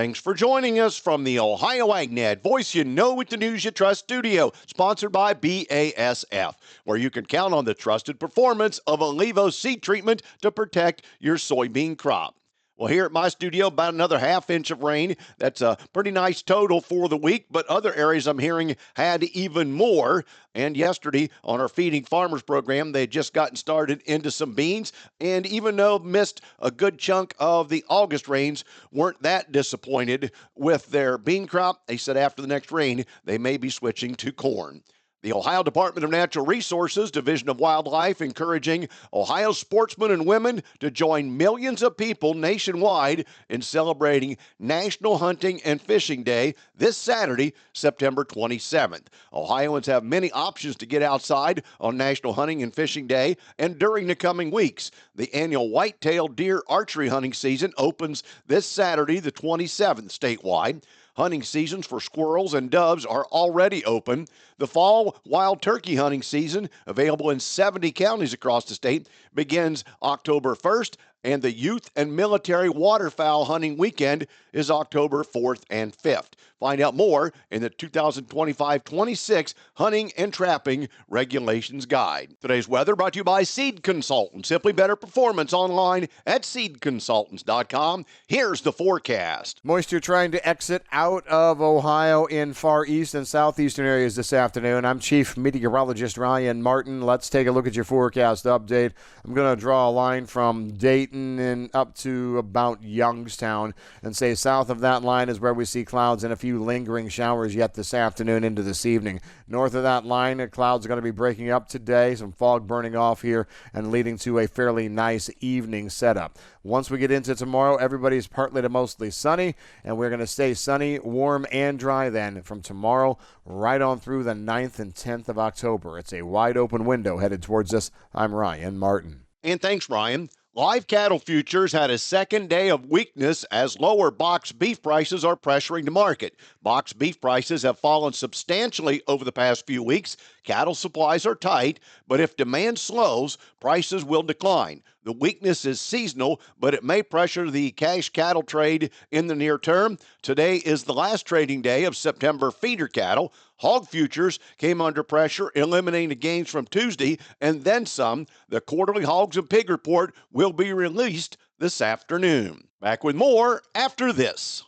Thanks for joining us from the Ohio AgNet Voice You Know with the News You Trust studio, sponsored by BASF, where you can count on the trusted performance of Allevo seed treatment to protect your soybean crop. Well, here at my studio, about another half-inch of rain. That's a pretty nice total for the week, but other areas I'm hearing had even more. And yesterday on our Feeding Farmers program, they had just gotten started into some beans, and even though missed a good chunk of the August rains, weren't that disappointed with their bean crop. They said after the next rain, they may be switching to corn. The Ohio Department of Natural Resources Division of Wildlife encouraging Ohio sportsmen and women to join millions of people nationwide in celebrating National Hunting and Fishing Day this Saturday, September 27th. Ohioans have many options to get outside on National Hunting and Fishing Day and during the coming weeks. The annual white-tailed deer archery hunting season opens this Saturday, the 27th, statewide. Hunting seasons for squirrels and doves are already open. The fall wild turkey hunting season, available in 70 counties across the state, begins October 1st, and the youth and military waterfowl hunting weekend is October 4th and 5th. Find out more in the 2025-26 Hunting and Trapping Regulations Guide. Today's weather brought to you by Seed Consultants. Simply better performance online at seedconsultants.com. Here's the forecast. Moisture trying to exit out of Ohio in far east and southeastern areas this afternoon. I'm Chief Meteorologist Ryan Martin. Let's take a look at your forecast update. I'm going to draw a line from Dayton and up to about Youngstown and say south of that line is where we see clouds and a few lingering showers yet this afternoon into this evening. North of that line, the clouds are going to be breaking up today, some fog burning off here and leading to a fairly nice evening setup. Once we get into tomorrow, everybody's partly to mostly sunny, and we're going to stay sunny, warm, and dry then from tomorrow right on through the 9th and 10th of October. It's a wide open window headed towards us. I'm Ryan Martin. And thanks, Ryan. Live cattle futures had a second day of weakness as lower box beef prices are pressuring the market. Box beef prices have fallen substantially over the past few weeks. Cattle supplies are tight, but if demand slows, prices will decline. The weakness is seasonal, but it may pressure the cash cattle trade in the near term. Today is the last trading day of September feeder cattle. Hog futures came under pressure, eliminating the gains from Tuesday and then some. The quarterly hogs and pig report will be released this afternoon. Back with more after this.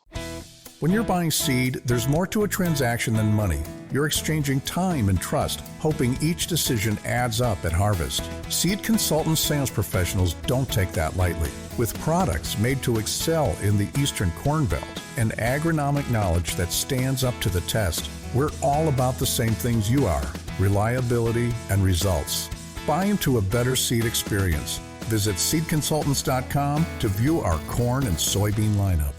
When you're buying seed, there's more to a transaction than money. You're exchanging time and trust, hoping each decision adds up at harvest. Seed consultant sales professionals don't take that lightly. With products made to excel in the Eastern Corn Belt and agronomic knowledge that stands up to the test, we're all about the same things you are: reliability and results. Buy into a better seed experience. Visit seedconsultants.com to view our corn and soybean lineup.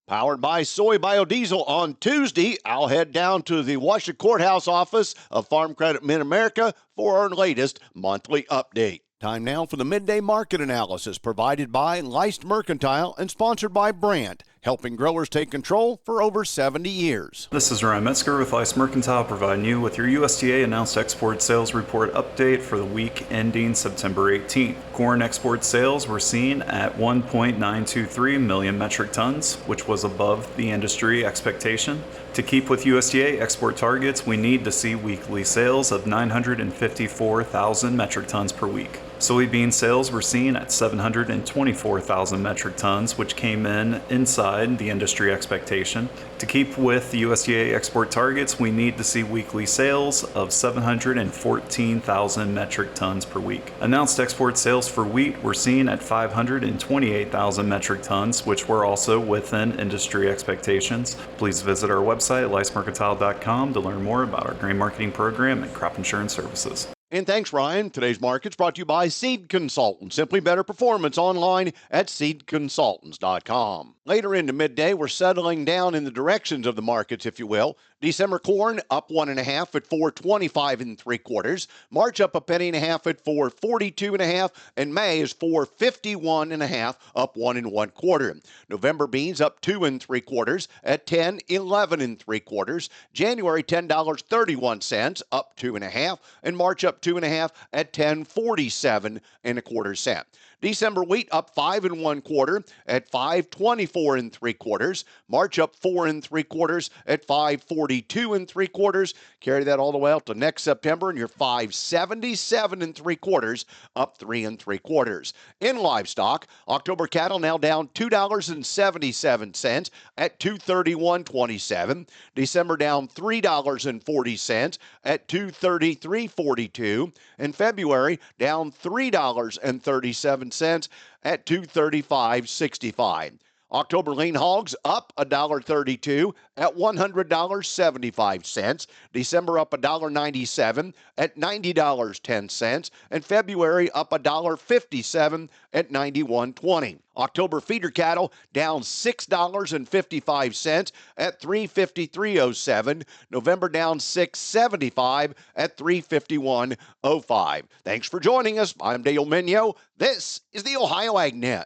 Powered by Soy Biodiesel on Tuesday, I'll head down to the Washington Courthouse office of Farm Credit Mid-America for our latest monthly update. Time now for the Midday Market Analysis provided by Leist Mercantile and sponsored by Brandt, helping growers take control for over 70 years. This is Ryan Metzger with Leist Mercantile, providing you with your USDA announced export sales report update for the week ending September 18th. Corn export sales were seen at 1.923 million metric tons, which was above the industry expectation. To keep with USDA export targets, we need to see weekly sales of 954,000 metric tons per week. Soybean sales were seen at 724,000 metric tons, which came in inside the industry expectation. To keep with the USDA export targets, we need to see weekly sales of 714,000 metric tons per week. Announced export sales for wheat were seen at 528,000 metric tons, which were also within industry expectations. Please visit our website at leistmercantile.com to learn more about our grain marketing program and crop insurance services. And thanks, Ryan. Today's market's brought to you by Seed Consultants. Simply better performance online at seedconsultants.com. Later into midday, we're settling down in the directions of the markets, if you will. December corn up 1.5 at 4.25 3/4. March up 1.5 at 4.42.5, and May is 4.51.5, up 1 1/4. November beans up 2 3/4 at 10.11 3/4. January $10.31, up 2.5, and March up 2.5 at 10.47 1/4 cents. December wheat up 5 1/4 at 5.24 3/4. March up 4 3/4 at 5.42 3/4. Carry that all the way out to next September, and you're 5.77 3/4, up 3 3/4. In livestock, October cattle now down $2.77 at 231.27. December down $3.40 at 233.42. In February, down $3.37 at 235.65. October lean hogs up $1.32 at $100.75. December up $1.97 at $90.10. And February up $1.57 at $91.20. October feeder cattle down $6.55 at $353.07. November down $6.75 at $351.05. Thanks for joining us. I'm Dale Minyo. This is the Ohio AgNet.